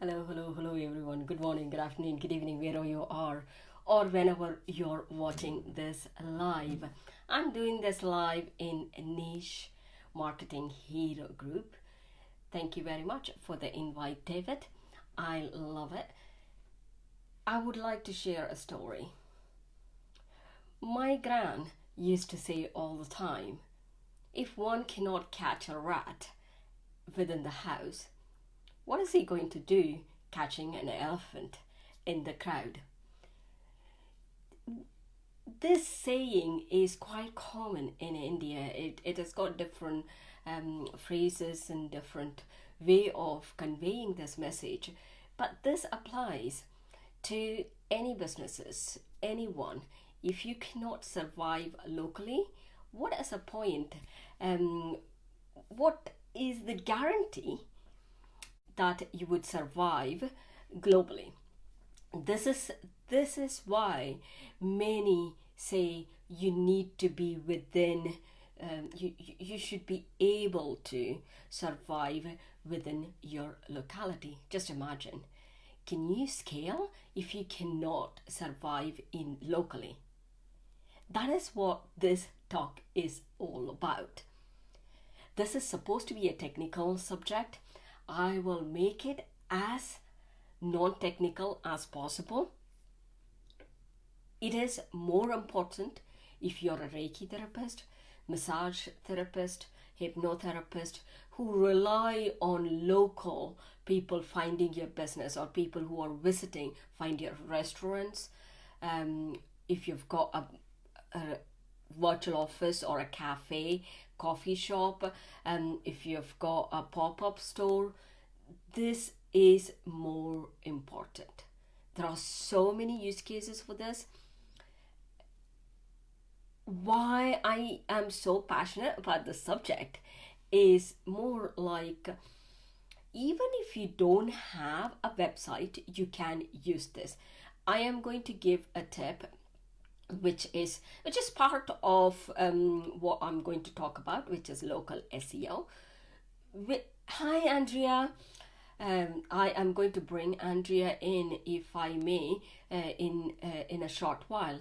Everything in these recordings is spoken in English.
Hello everyone. Good morning, good afternoon, good evening, wherever you are, or whenever you're watching this live. I'm doing this live in Niche Marketing Hero Group. Thank you very much for the invite, David. I love it. I would like to share a story. My gran used to say all the time, if one cannot catch a rat within the house, what is he going to do catching an elephant in the crowd? This saying is quite common in India. It has got different phrases and different way of conveying this message. But this applies to any businesses, anyone. If you cannot survive locally, what is the point? What is the guarantee that you would survive globally? This is why many say you need to be within, you should be able to survive within your locality. Just imagine, can you scale if you cannot survive in locally? That is what this talk is all about. This is supposed to be a technical subject. I will make it as non-technical as possible. It is more important if you're a Reiki therapist, massage therapist, hypnotherapist who rely on local people finding your business, or people who are visiting find your restaurants. If you've got a virtual office or a cafe, coffee shop, if you've got a pop-up store, this is more important. There are so many use cases for this. Why I am so passionate about the subject is more like, even if you don't have a website, you can use this. I am going to give a tip which is part of what I'm going to talk about, which is local SEO. Hi Andrea. I am going to bring Andrea in, if I may, in a short while.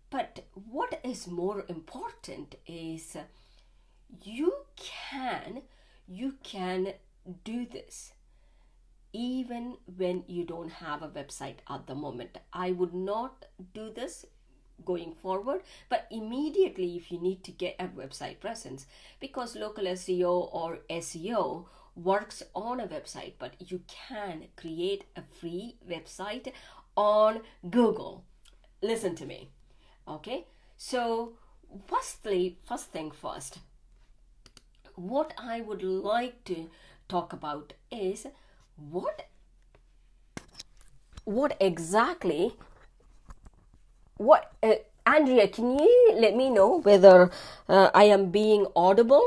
But what is more important is you can do this even when you don't have a website at the moment. I would not do this going forward, but immediately if you need to get a website presence, because local SEO or SEO works on a website, but you can create a free website on Google. Listen to me, okay? So first thing first, what I would like to talk about is what exactly Andrea, can you let me know whether I am being audible?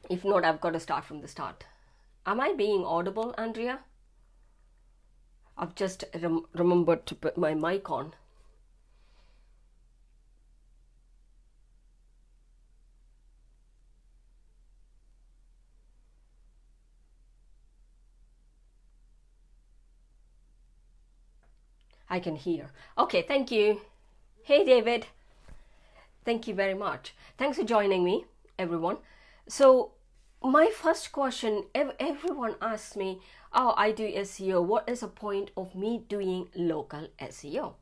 If not, I've got to start from the start. Am I being audible, Andrea? I've just remembered to put my mic on. I can hear. Okay, thank you. Hey, David. Thank you very much. Thanks for joining me, everyone. So my first question, everyone asks me, oh, I do SEO. What is the point of me doing local SEO?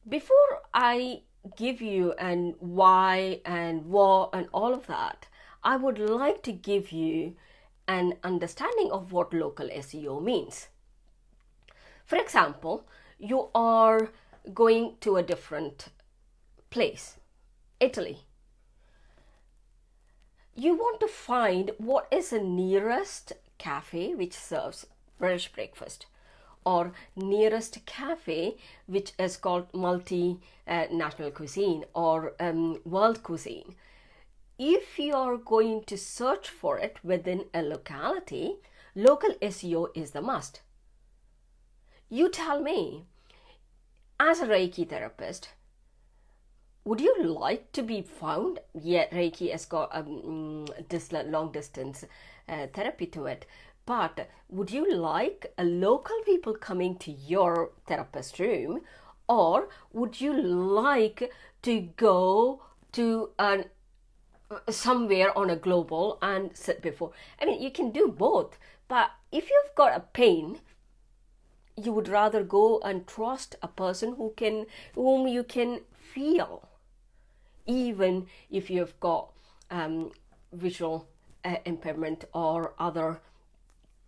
Before I give you and why and what and all of that, I would like to give you an understanding of what local SEO means. For example, you are going to a different place, Italy. You want to find what is the nearest cafe which serves British breakfast, or nearest cafe which is called multi-national cuisine or world cuisine. If you are going to search for it within a locality, local SEO is the must. You tell me, as a Reiki therapist, would you like to be found? Yeah, Reiki has got this long distance therapy to it. But would you like a local people coming to your therapist room, or would you like to go to somewhere on a global and sit before? I mean, you can do both, but if you've got a pain, you would rather go and trust a person whom you can feel, even if you've got visual impairment or other.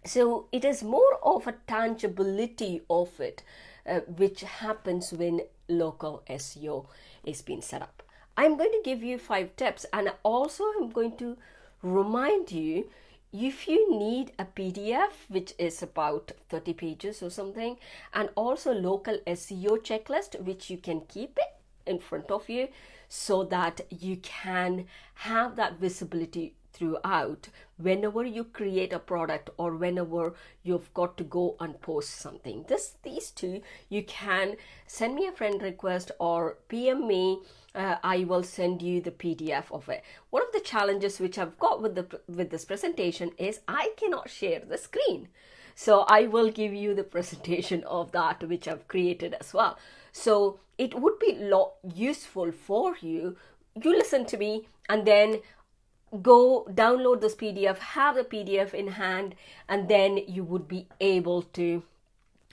So it is more of a tangibility of it, which happens when local SEO is being set up. I'm going to give you 5 tips, and also I'm going to remind you, if you need a PDF, which is about 30 pages or something, and also local SEO checklist, which you can keep it in front of you so that you can have that visibility throughout whenever you create a product or whenever you've got to go and post something. These two, you can send me a friend request or PM me. I will send you the PDF of it. One of the challenges which I've got with this presentation is I cannot share the screen. So I will give you the presentation of that which I've created as well. So it would be a lot useful for you. You listen to me and then go download this PDF, have the PDF in hand, and then you would be able to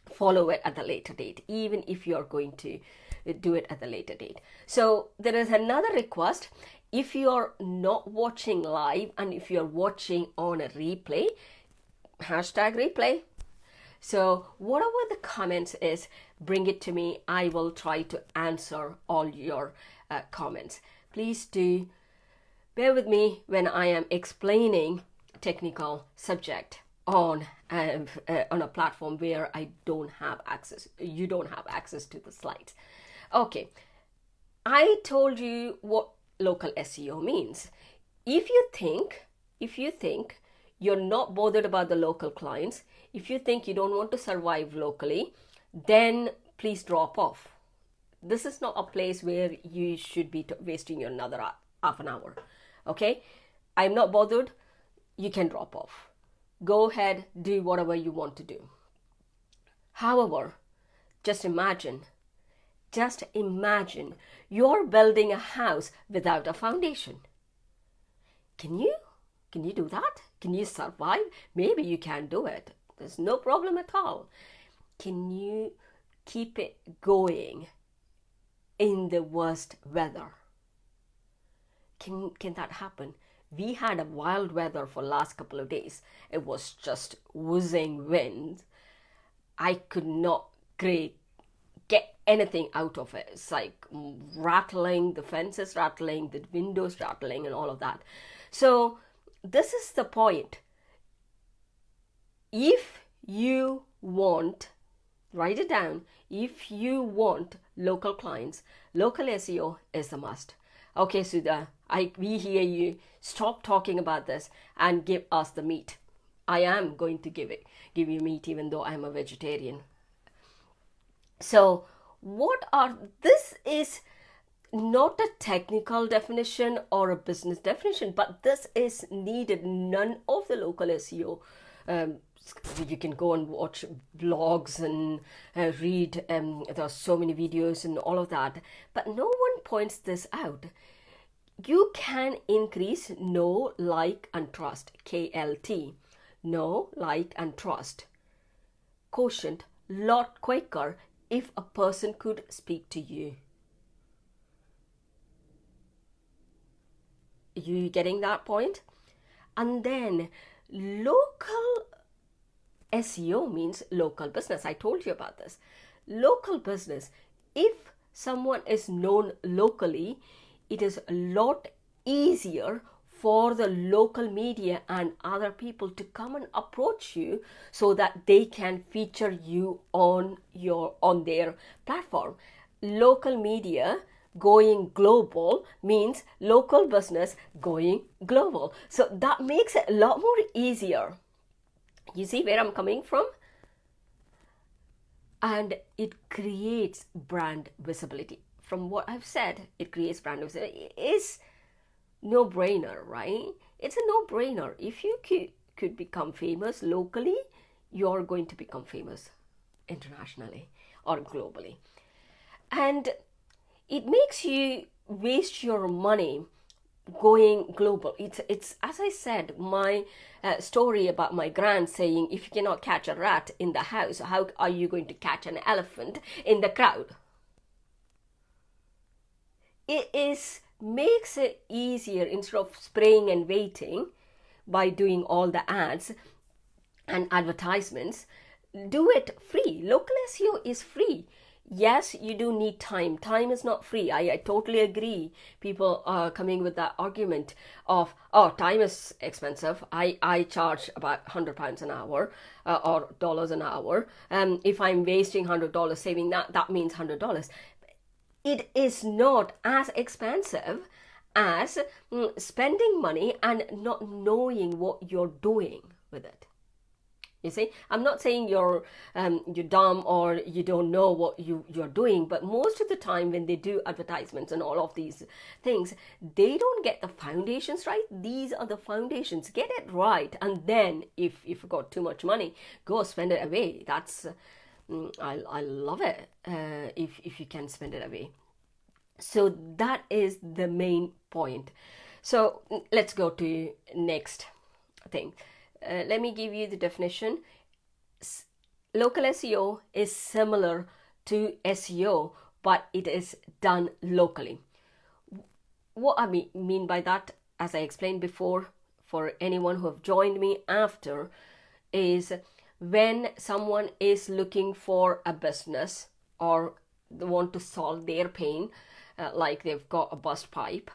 follow it at the later date, even if you're going to do it at the later date. So there is another request. If you're not watching live and if you're watching on a replay, #replay. So whatever the comments is, bring it to me. I will try to answer all your comments. Please do bear with me when I am explaining technical subject on a platform where I don't have access. You don't have access to the slides. Okay, I told you what local SEO means. If you think you're not bothered about the local clients, if you think you don't want to survive locally, then please drop off. This is not a place where you should be wasting your another half an hour. Okay, I'm not bothered. You can drop off. Go ahead, do whatever you want to do. However, just imagine you're building a house without a foundation. Can you do that? Can you survive? Maybe you can do it. There's no problem at all. Can you keep it going in the worst weather? Can that happen? We had a wild weather for last couple of days. It was just whizzing wind. I could not get anything out of it. It's like rattling, the fences rattling, the windows rattling, and all of that. So this is the point. If you want, write it down. If you want local clients, local SEO is the must. Okay, Sudha, we hear you. Stop talking about this and give us the meat. I am going to give you meat, even though I'm a vegetarian. So this is not a technical definition or a business definition, but this is needed. None of the local SEO, you can go and watch blogs and read, there are so many videos and all of that, but no one points this out. You can increase know, like, and trust, KLT, know, like, and trust quotient lot quicker if a person could speak to you. You getting that point? And then local SEO means local business. I told you about this. Local business, if someone is known locally, it is a lot easier for the local media and other people to come and approach you so that they can feature you on their platform. Local media going global means local business going global. So that makes it a lot more easier. You see where I'm coming from? And it creates brand visibility. from what I've said, it creates brand awareness. It is no-brainer, right? It's a no-brainer. If you could become famous locally, you're going to become famous internationally or globally. And it makes you waste your money going global. It's as I said, my story about my grand saying, if you cannot catch a rat in the house, how are you going to catch an elephant in the crowd? It makes it easier, instead of spraying and waiting by doing all the ads and advertisements, do it free. Local SEO is free. Yes, you do need time. Time is not free. I totally agree. People are coming with that argument of, oh, time is expensive. I charge about £100 an hour or dollars an hour. If I'm wasting $100 saving that means $100. It is not as expensive as spending money and not knowing what you're doing with it. You see, I'm not saying you're dumb or you don't know what you're doing, but most of the time when they do advertisements and all of these things, they don't get the foundations right. These are the foundations. Get it right, and then if you've got too much money, go spend it away. That's I love it if you can spend it away. So that is the main point. So let's go to next thing. Let me give you the definition. Local SEO is similar to SEO, but it is done locally. What I mean by that, as I explained before, for anyone who have joined me after, is when someone is looking for a business or they want to solve their pain, like they've got a burst pipe,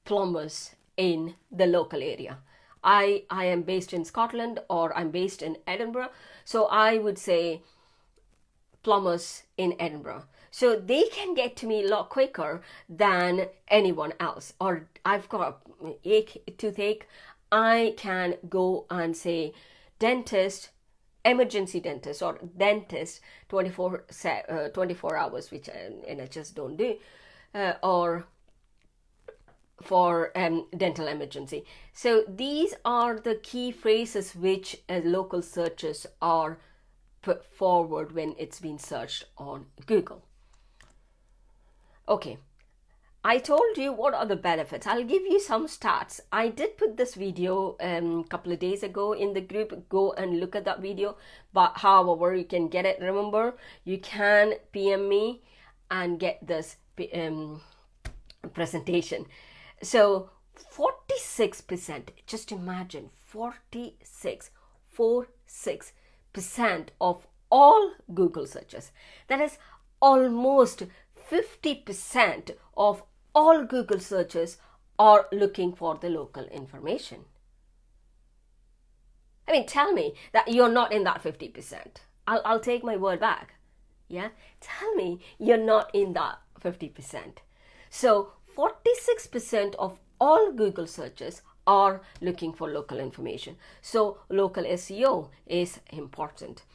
plumbers in the local area. I am based in Scotland, or I'm based in Edinburgh, so I would say plumbers in Edinburgh. So they can get to me a lot quicker than anyone else. Or I've got a toothache, I can go and say dentist, emergency dentist, or dentist 24 hours, which NHS don't do, or for dental emergency. So these are the key phrases which local searches are put forward when it's been searched on Google. Okay, I told you what are the benefits. I'll give you some stats. I did put this video a couple of days ago in the group. Go and look at that video. But however, you can get it. Remember, you can PM me and get this presentation. So 46%, just imagine, 46% of all Google searches. That is almost 50% of all Google searches are looking for the local information. I mean, tell me that you're not in that 50%. I'll take my word back. Yeah, tell me you're not in that 50%. So 46% of all Google searches are looking for local information. So local SEO is important.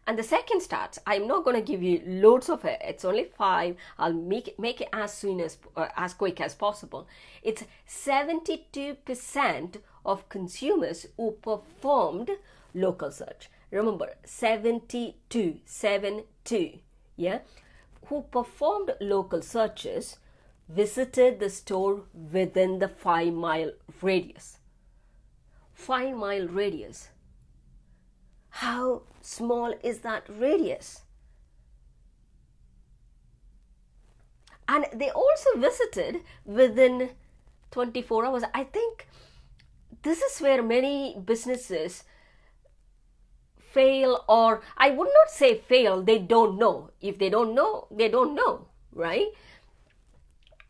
And the second stat, I'm not going to give you loads of it. It's only 5. I'll make it as quick as possible. It's 72% of consumers who performed local search. Remember, 72, yeah, who performed local searches visited the store within the 5-mile radius. 5-mile radius. How small is that radius? And they also visited within 24 hours. I think this is where many businesses fail, or I would not say fail, they don't know. If they don't know, they don't know, right?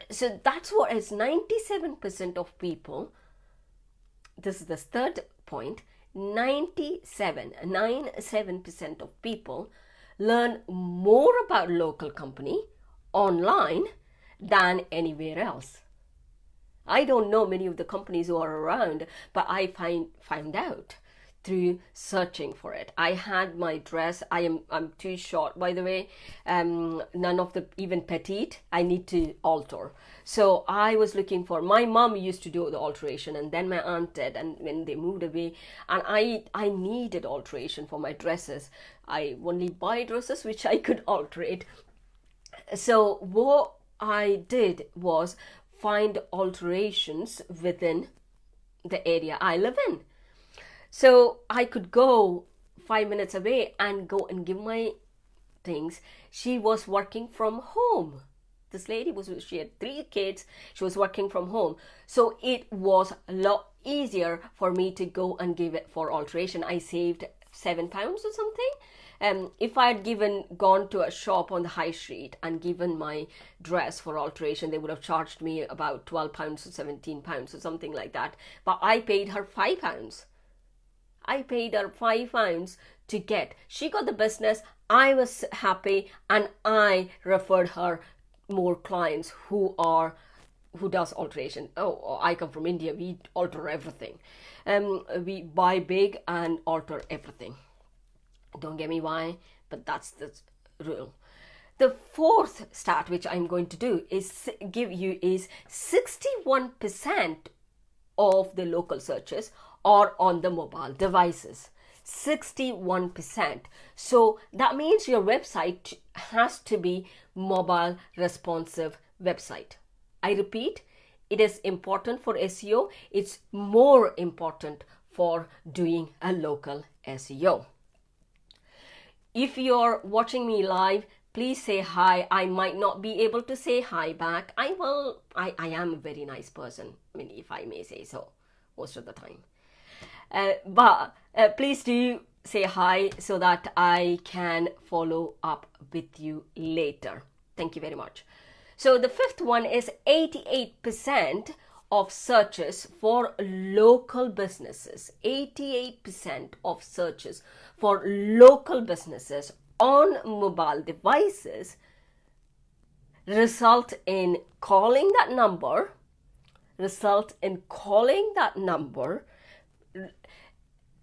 So that's what is 97% of people, this is the third point, 97% of people learn more about local company online than anywhere else. I don't know many of the companies who are around, but I find out through searching for it. I had my dress. I'm too short, by the way. None of the even petite. I need to alter. So I was looking for. My mom used to do the alteration, and then my aunt did. And when they moved away, and I needed alteration for my dresses. I only buy dresses which I could alter it. So what I did was find alterations within the area I live in. So I could go 5 minutes away and go and give my things. She was working from home. This lady she had 3 kids. She was working from home. So it was a lot easier for me to go and give it for alteration. I saved £7 or something. If I had gone to a shop on the high street and given my dress for alteration, they would have charged me about £12 or £17 or something like that. But I paid her £5. I paid her £5 to get. She got the business. I was happy, and I referred her more clients who does alteration. Oh, I come from India. We alter everything. We buy big and alter everything. Don't get me why, but that's the rule. The 4th stat which I'm going to do is give you is 61% of the local searches are on the mobile devices. 61%. So that means your website has to be mobile responsive website. I repeat, it is important for SEO. It's more important for doing a local SEO. If you're watching me live, please say hi. I might not be able to say hi back. I am a very nice person, I mean, if I may say so, most of the time. But please do say hi so that I can follow up with you later. Thank you very much. So the 5th one is 88% of searches for local businesses. 88% of searches for local businesses on mobile devices result in calling that number.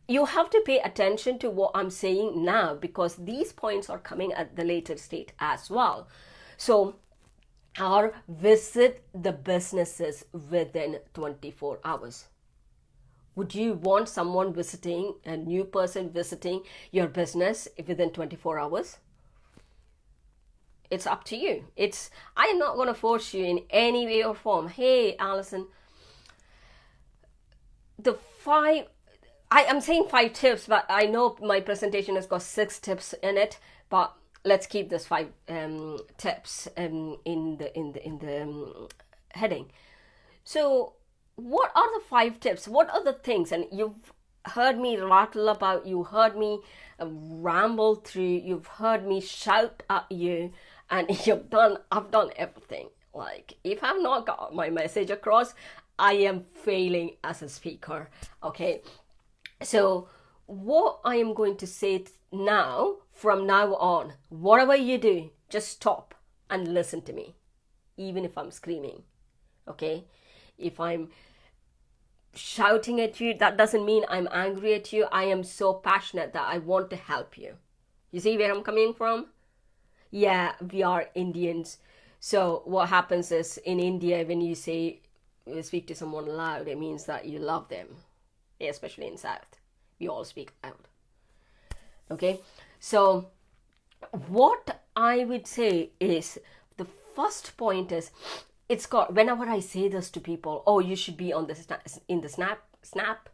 You have to pay attention to what I'm saying now, because these points are coming at the later state as well. So, or visit the businesses within 24 hours. Would you want someone visiting, a new person visiting your business within 24 hours? It's up to you. I'm not going to force you in any way or form. Hey, Alison, I'm saying 5 tips, but I know my presentation has got 6 tips in it, but let's keep this 5 tips in the heading. So what are the 5 tips? What are the things? And you've heard me rattle about, you heard me ramble through, you've heard me shout at you, and I've done everything. Like, if I've not got my message across, I am failing as a speaker. Okay, so what I am going to say now, from now on, whatever you do, just stop and listen to me, even if I'm screaming. Okay, if I'm shouting at you, that doesn't mean I'm angry at you. I am so passionate that I want to help you. You see where I'm coming from? Yeah, we are Indians. So what happens is, in India, when you speak to someone loud, it means that you love them, especially in South. We all speak loud. Okay, so what I would say is, the first point is, whenever I say this to people, oh, you should be on in the snap,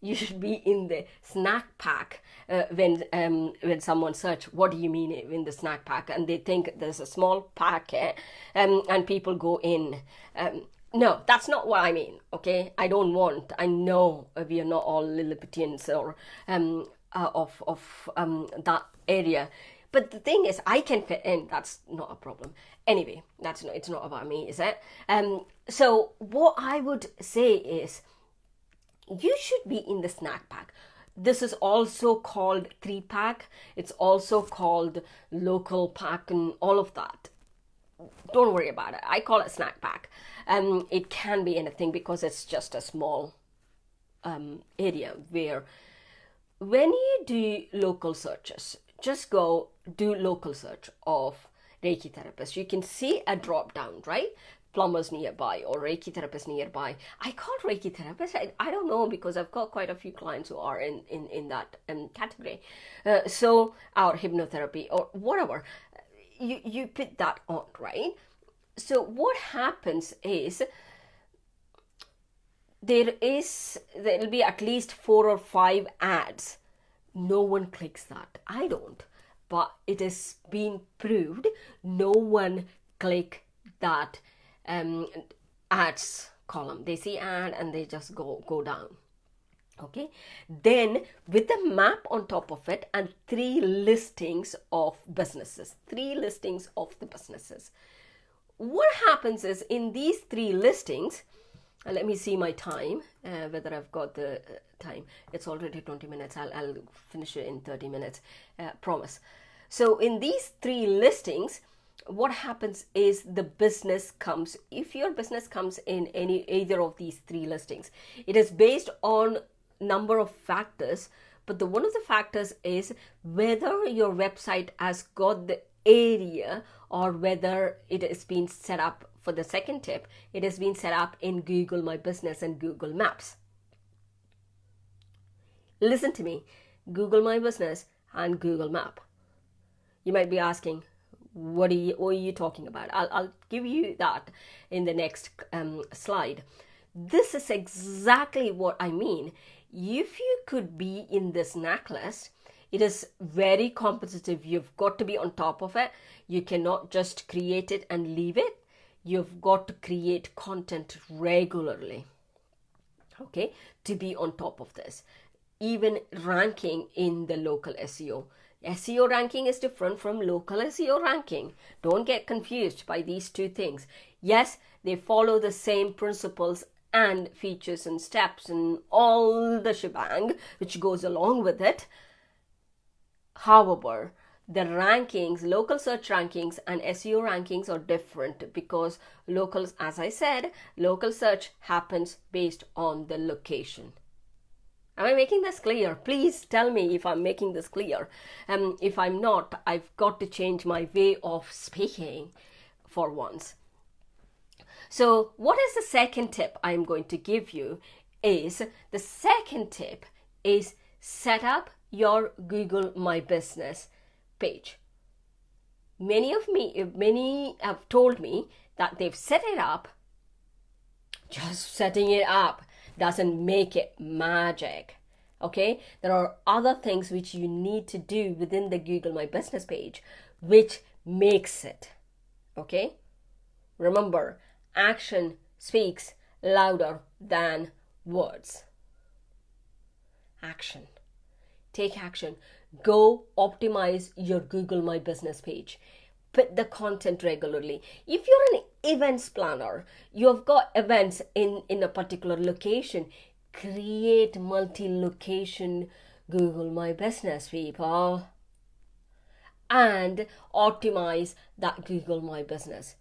you should be in the snack pack when someone search, what do you mean in the snack pack? And they think there's a small packet and people go in. No, that's not what I mean, okay? I know we are not all Lilliputians or of that area. But the thing is, I can fit in. That's not a problem. Anyway, it's not about me, is it? So what I would say is, you should be in the snack pack. This is also called 3-pack. It's also called local pack and all of that. Don't worry about it. I call it snack pack. It can be anything because it's just a small area where when you do local searches, just go do local search of Reiki therapist. You can see a drop down, right? Plumbers nearby or Reiki therapist nearby. I call Reiki therapist. I don't know, because I've got quite a few clients who are in that category. So our hypnotherapy or whatever, you put that on, right? So what happens is there'll be at least 4 or 5 ads. No one clicks that. I don't, but it has been proved no one click that ads column. They see ad and they just go down. Okay, then with the map on top of it and 3 listings of businesses, 3 listings of the businesses. What happens is in these 3 listings, let me see my time, whether I've got the time. It's already 20 minutes. I'll finish it in 30 minutes, promise. So in these 3 listings, what happens is the business comes, if your business comes in either of these 3 listings, it is based on number of factors, but one of the factors is whether your website has got the area or whether it has been set up. For the second tip, it has been set up in Google My Business and Google Maps. Listen to me, Google My Business and Google Map. You might be asking, what are you talking about? I'll give you that in the next slide. This is exactly what I mean. If you could be in this necklace, it is very competitive. You've got to be on top of it. You cannot just create it and leave it. You've got to create content regularly, okay, to be on top of this. Even ranking in the local SEO. SEO ranking is different from local SEO ranking. Don't get confused by these 2 things. Yes, they follow the same principles and features and steps and all the shebang which goes along with it. However, the rankings, local search rankings and SEO rankings are different because locals, as I said, local search happens based on the location. Am I making this clear? Please tell me if I'm making this clear. If I'm not, I've got to change my way of speaking for once. So what is the second tip I'm going to give you is, the second tip is set up your Google My Business page. Many have told me that they've set it up. Just setting it up doesn't make it magic. Okay, there are other things which you need to do within the Google My Business page which makes it. Okay, remember, action speaks louder than words. Action. Take action. Go optimize your Google My Business page. Put the content regularly. If you're an events planner, you've got events in a particular location, create multi-location Google My Business, people, and optimize that Google My Business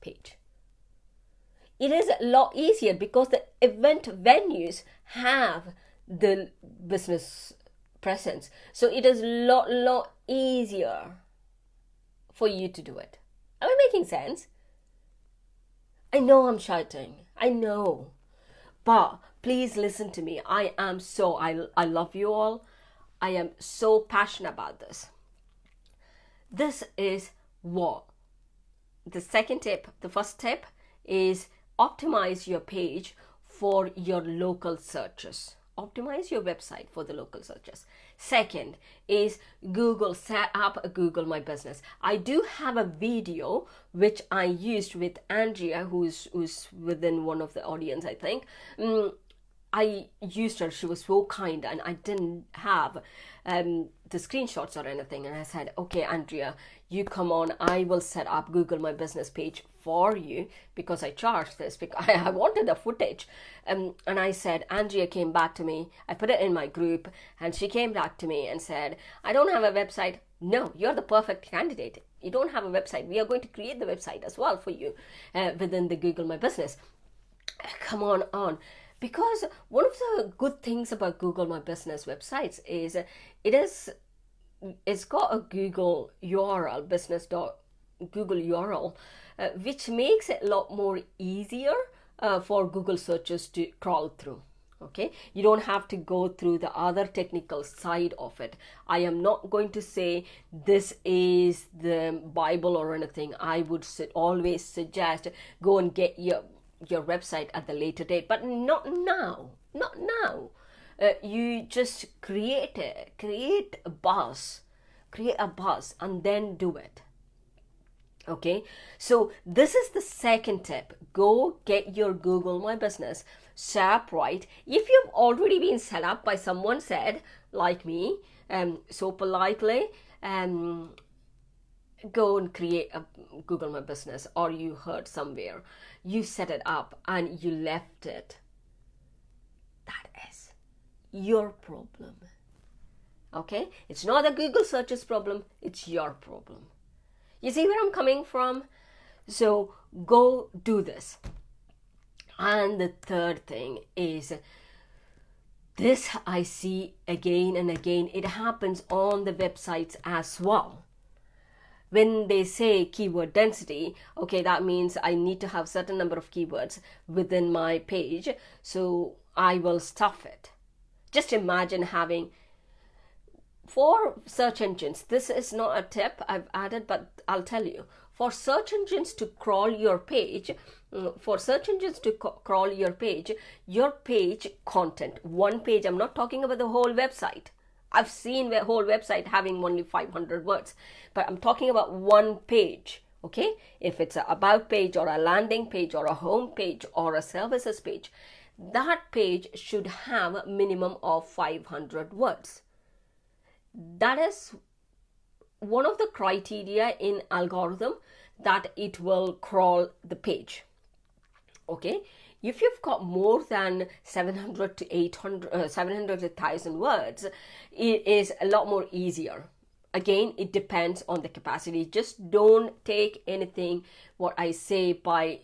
page. It is a lot easier because the event venues have the business presence. So it is a lot easier for you to do it. Am I making sense? I know I'm shouting. I know. But please listen to me. I love you all. I am so passionate about this. This is what the second tip, the first tip is optimize your page for your local searches. Optimize your website for the local searches. Second is set up a Google My Business. I do have a video which I used with Andrea, who's within one of the audience, I think. I used her. She was so kind, and I didn't have the screenshots or anything. And I said, okay, Andrea, you come on. I will set up Google My Business page for you because I charged this because I wanted the footage. And I said, Andrea came back to me. I put it in my group, and she came back to me and said, I don't have a website. No, you're the perfect candidate. You don't have a website. We are going to create the website as well for you within the Google My Business. Come on. Because one of the good things about Google My Business websites is it's got a Google URL, business.google URL, which makes it a lot more easier for Google searches to crawl through. Okay, you don't have to go through the other technical side of it. I am not going to say this is the Bible or anything. I would always suggest go and get your website at the later date, but not now. You just create a buzz, and then do it. Okay, so this is the second tip. Go get your Google My Business set up right. If you've already been set up by someone said, like me, so politely, go and create a Google My Business, or you heard somewhere, you set it up and you left it. That is your problem. Okay, it's not the Google searches problem, it's your problem. You see where I'm coming from? So go do this. And the third thing is, this I see again and again. It happens on the websites as well. When they say keyword density, okay, that means I need to have certain number of keywords within my page, so I will stuff it. Just imagine having, for search engines, this is not a tip I've added, but I'll tell you, for search engines to crawl your page, your page content, one page, I'm not talking about the whole website. I've seen the whole website having only 500 words, but I'm talking about one page. Okay, if it's an about page or a landing page or a home page or a services page, that page should have a minimum of 500 words. That is one of the criteria in algorithm that it will crawl the page. Okay, if you've got more than 700 to 1,000 words, it is a lot more easier. Again, it depends on the capacity. Just don't take anything what I say by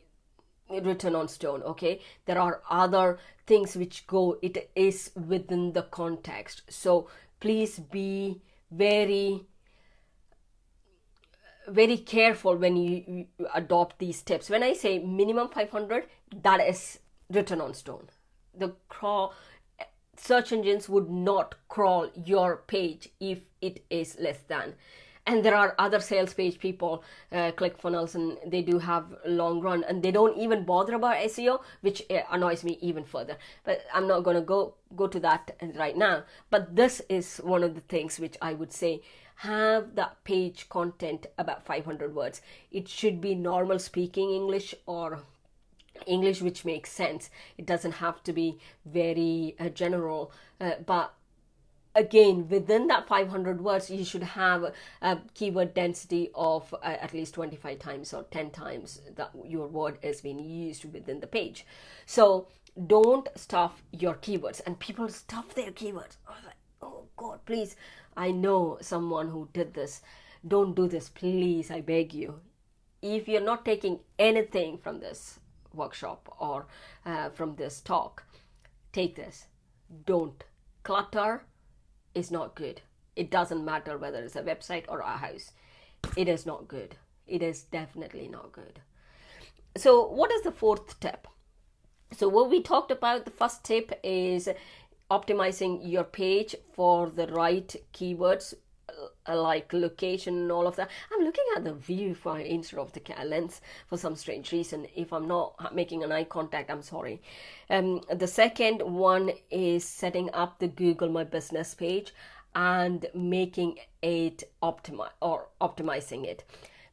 written on stone. Okay, there are other things which go, it is within the context. So please be very careful when you adopt these tips. When I say minimum 500, that is written on stone. The search engines would not crawl your page if it is less than. And there are other sales page people, ClickFunnels, and they do have long run, and they don't even bother about SEO, which annoys me even further. But I'm not going to go to that right now. But this is one of the things which I would say, have that page content about 500 words. It should be normal speaking English or English which makes sense. It doesn't have to be very general, but again, within that 500 words, you should have a keyword density of at least 25 times or 10 times that your word is being used within the page. So don't stuff your keywords. And people stuff their keywords. Oh God, please. I know someone who did this. Don't do this, please. I beg you. If you're not taking anything from this workshop or from this talk, take this. Don't. Clutter is not good. It doesn't matter whether it's a website or a house. It is not good. It is definitely not good. So what is the fourth tip? So what we talked about, the first tip is optimizing your page for the right keywords, like location and all of that. I'm looking at the view instead of the lens for some strange reason. If I'm not making an eye contact, I'm sorry. The second one is setting up the Google My Business page and making it optimizing it.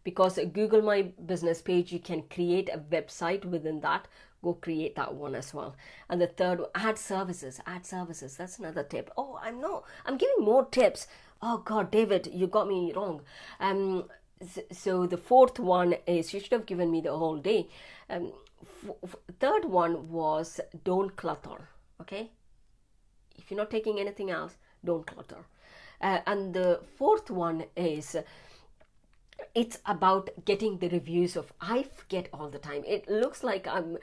Because Google My Business page, you can create a website within that. Go create that one as well. And the third, add services. That's another tip. Oh, I'm giving more tips. Oh God, David, you got me wrong. So the fourth one is, you should have given me the whole day. Third one was, don't clutter. Okay, if you're not taking anything else, don't clutter. And the fourth one is, it's about getting the reviews of, I forget all the time. It looks like I'm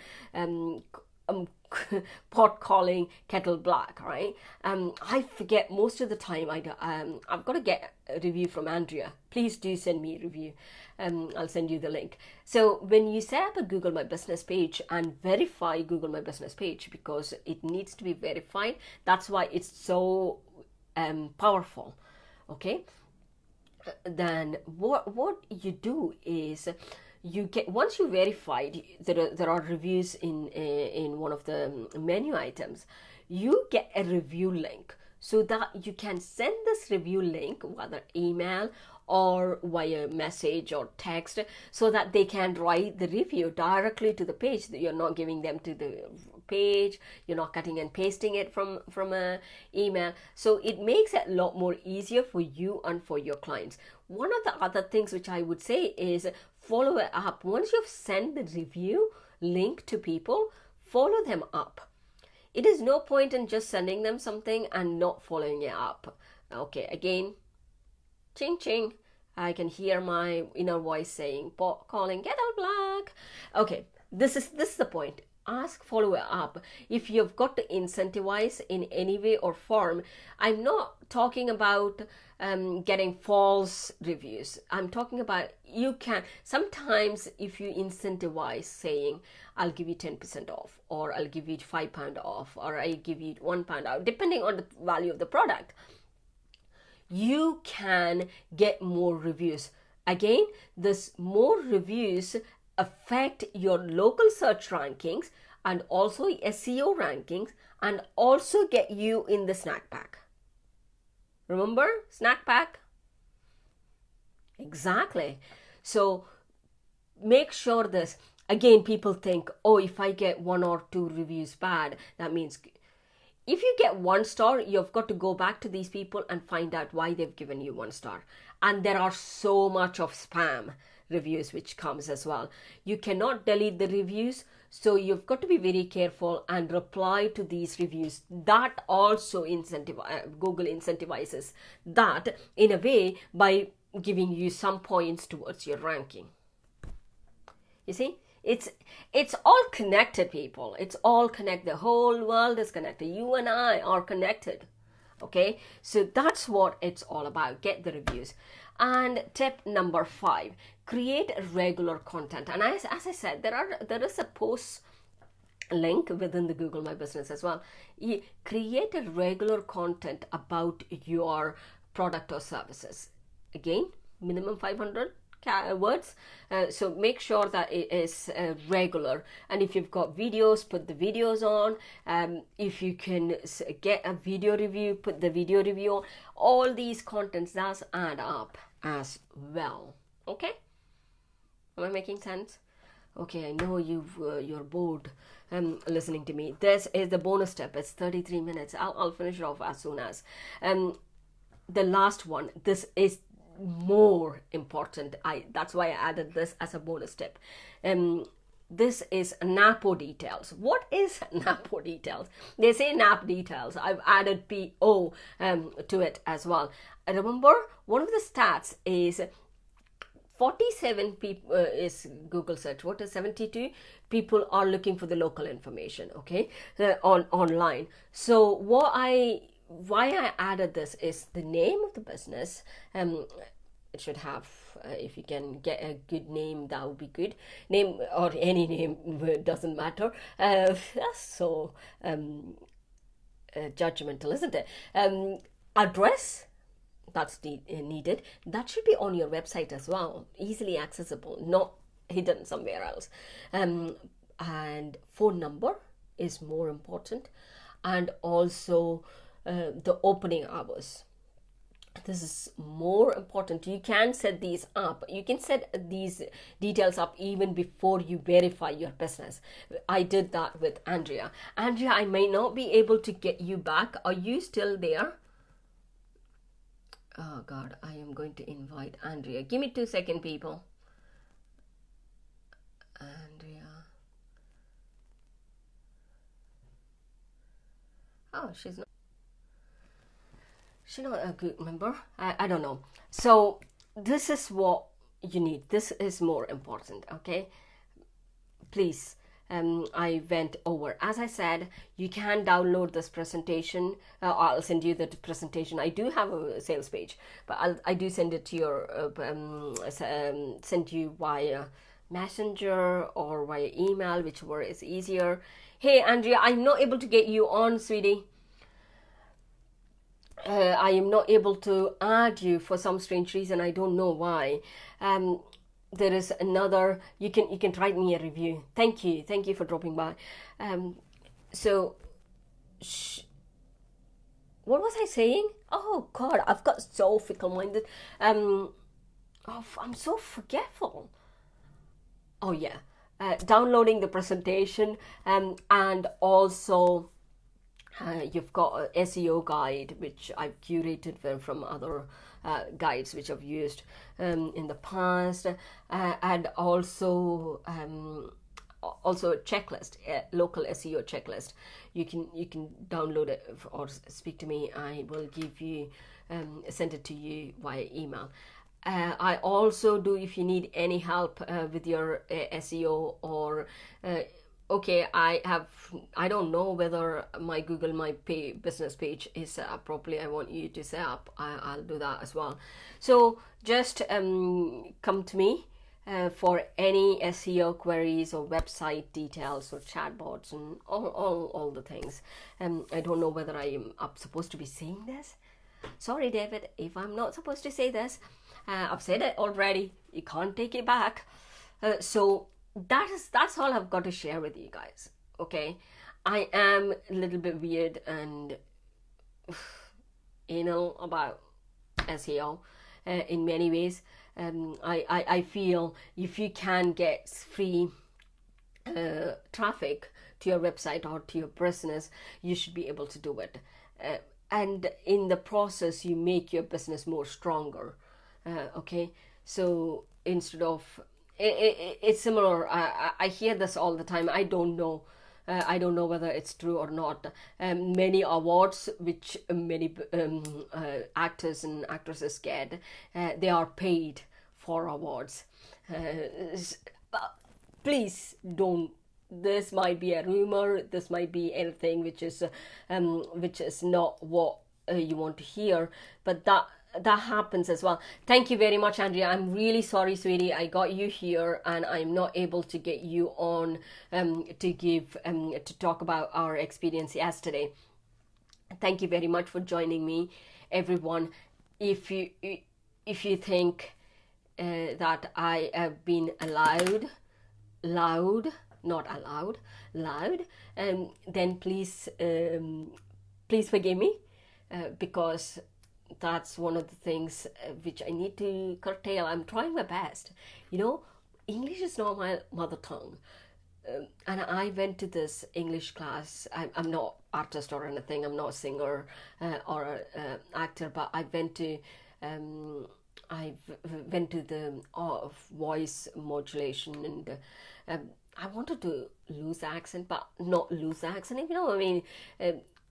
pot calling kettle black, right? I forget most of the time. I've got to get a review from Andrea. Please do send me a review. I'll send you the link. So when you set up a Google My Business page and verify Google My Business page, because it needs to be verified, that's why it's so powerful. Okay, then what you do is you get, once you verified, there are reviews in one of the menu items, you get a review link so that you can send this review link, whether email or via message or text, so that they can write the review directly to the page. You're not giving them to the page, you're not cutting and pasting it from a email. So it makes it a lot more easier for you and for your clients. One of the other things which I would say is follow it up. Once you've sent the review link to people, follow them up. It is no point in just sending them something and not following it up. Okay, again, ching ching, I can hear my inner voice saying, pot calling kettle black. Okay, this is the point. Ask, follow it up. If you've got to incentivize in any way or form, I'm not talking about getting false reviews. I'm talking about, you can sometimes, if you incentivize saying, I'll give you 10% off, or I'll give you £5 off, or I'll give you £1 off, depending on the value of the product, you can get more reviews. Again, this more reviews affect your local search rankings and also SEO rankings, and also get you in the snack pack. Remember snack pack? Exactly. So make sure this. Again, people think, oh, if I get 1 or 2 reviews bad, that means if you get 1 star, you've got to go back to these people and find out why they've given you 1 star. And there are so much of spam reviews which comes as well. You cannot delete the reviews, so you've got to be very careful and reply to these reviews. That also Google incentivizes that in a way by giving you some points towards your ranking. You see, it's all connected, people. It's all connected. The whole world is connected. You and I are connected. Okay, so that's what it's all about. Get the reviews. And tip number 5, create regular content. And as I said, there is a post link within the Google My Business as well. You create a regular content about your product or services. Again, minimum 500 words. So make sure that it is regular. And if you've got videos, put the videos on. If you can get a video review, put the video review on. All these contents does add up as well. Okay, am I making sense? Okay, I know you're bored listening to me. This is the bonus step. It's 33 minutes. I'll finish it off as soon as the last one. This is more important. That's why I added this as a bonus tip. This is NAPO details. What is NAPO details? They say NAP details. I've added PO to it as well. Remember, one of the stats is 47 people is Google search. What is 72 people are looking for the local information? Okay, online. So why I added this is the name of the business. It should have, if you can get a good name, that would be good. Name or any name, doesn't matter. That's so judgmental, isn't it? Address, that's needed. That should be on your website as well, easily accessible, not hidden somewhere else. And phone number is more important, and also the opening hours. This is more important. You can set these up. You can set these details up even before you verify your business. I did that with Andrea. Andrea, I may not be able to get you back. Are you still there? Oh God, I am going to invite Andrea. Give me 2 seconds, people. Andrea. Oh, she's not a good member. I don't know. So this is what you need. This is more important. Okay, please I went over. As I said, you can download this presentation. I'll send you the presentation. I do have a sales page, but I do send it to your send you via messenger or via email, whichever is easier. Hey Andrea, I'm not able to get you on, sweetie. I am not able to add you for some strange reason. I don't know why. There is another. You can write me a review. Thank you for dropping by. So, what was I saying? Oh God, I've got so fickle-minded. Oh, I'm so forgetful. Oh yeah, downloading the presentation, and also. You've got an SEO guide which I've curated from other guides which I've used in the past, and also a checklist, a local SEO checklist. You can download it or speak to me. I will give you send it to you via email. I also do, if you need any help with your SEO or okay, I don't know whether my Google My business page is set up properly. I want you to set up. I'll do that as well. So just come to me for any SEO queries or website details or chatbots and all the things. I don't know whether I'm supposed to be saying this. Sorry, David, if I'm not supposed to say this. I've said it already. You can't take it back. So that's all I've got to share with you guys. Okay, I am a little bit weird and anal about SEO in many ways. I feel if you can get free traffic to your website or to your business, you should be able to do it. And in the process, you make your business more stronger. Okay, so instead of it's similar. I hear this all the time. I don't know whether it's true or not. Many awards which many actors and actresses get, they are paid for awards. Please don't. This might be a rumor. This might be anything which is not what you want to hear. But that happens as well. Thank you very much, Andrea. I'm really sorry, sweetie. I got you here and I'm not able to get you on to talk about our experience yesterday. Thank you very much for joining me, everyone. If you think that I have been loud, then please forgive me, because that's one of the things which I need to curtail. I'm trying my best. English is not my mother tongue. And I went to this English class. I'm not artist or anything. I'm not a singer or an actor, but I went to the voice modulation, and I wanted to lose accent, but not lose accent, if you know what I mean.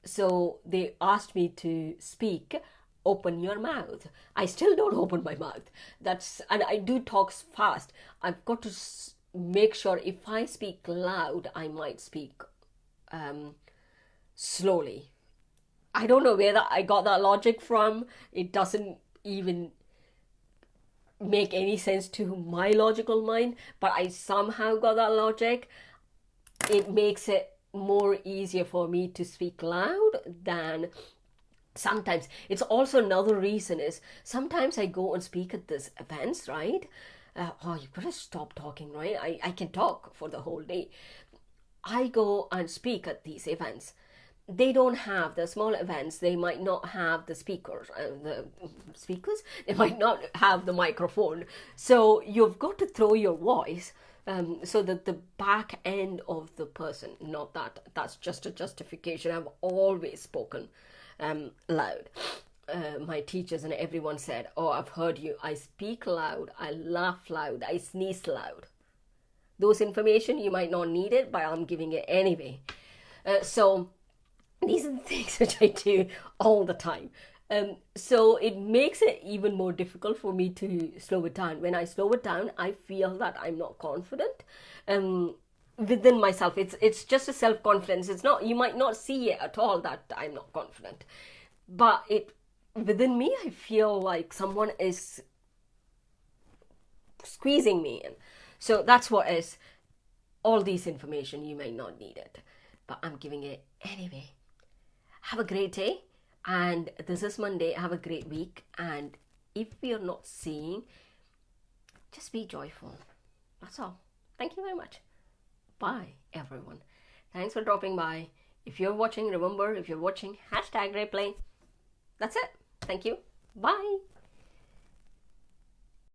So they asked me to speak. Open your mouth. I still don't open my mouth. And I do talk fast. I've got to make sure if I speak loud, I might speak slowly. I don't know where I got that logic from. It doesn't even make any sense to my logical mind, but I somehow got that logic. It makes it more easier for me to speak loud than sometimes. It's also another reason is sometimes I go and speak at these events, right? You better stop talking, right? I can talk for the whole day. I go and speak at these events. They don't have the small events. They might not have the speakers. They might not have the microphone. So you've got to throw your voice so that the back end of the person, not that. That's just a justification. I've always spoken loud. My teachers and everyone said, "Oh, I've heard you. I speak loud. I laugh loud. I sneeze loud." Those information, you might not need it, but I'm giving it anyway. So these are the things which I do all the time. So it makes it even more difficult for me to slow it down. When I slow it down, I feel that I'm not confident. within myself. It's just a self-confidence. It's not, you might not see it at all that I'm not confident, but it within me, I feel like someone is squeezing me in. So that's what is all these information. You may not need it, but I'm giving it anyway. Have a great day, and this is Monday. Have a great week, and if you're not seeing, just be joyful. That's all. Thank you very much. Bye, everyone. Thanks for dropping by. If you're watching, remember, if you're watching, #replay. That's it. Thank you. Bye.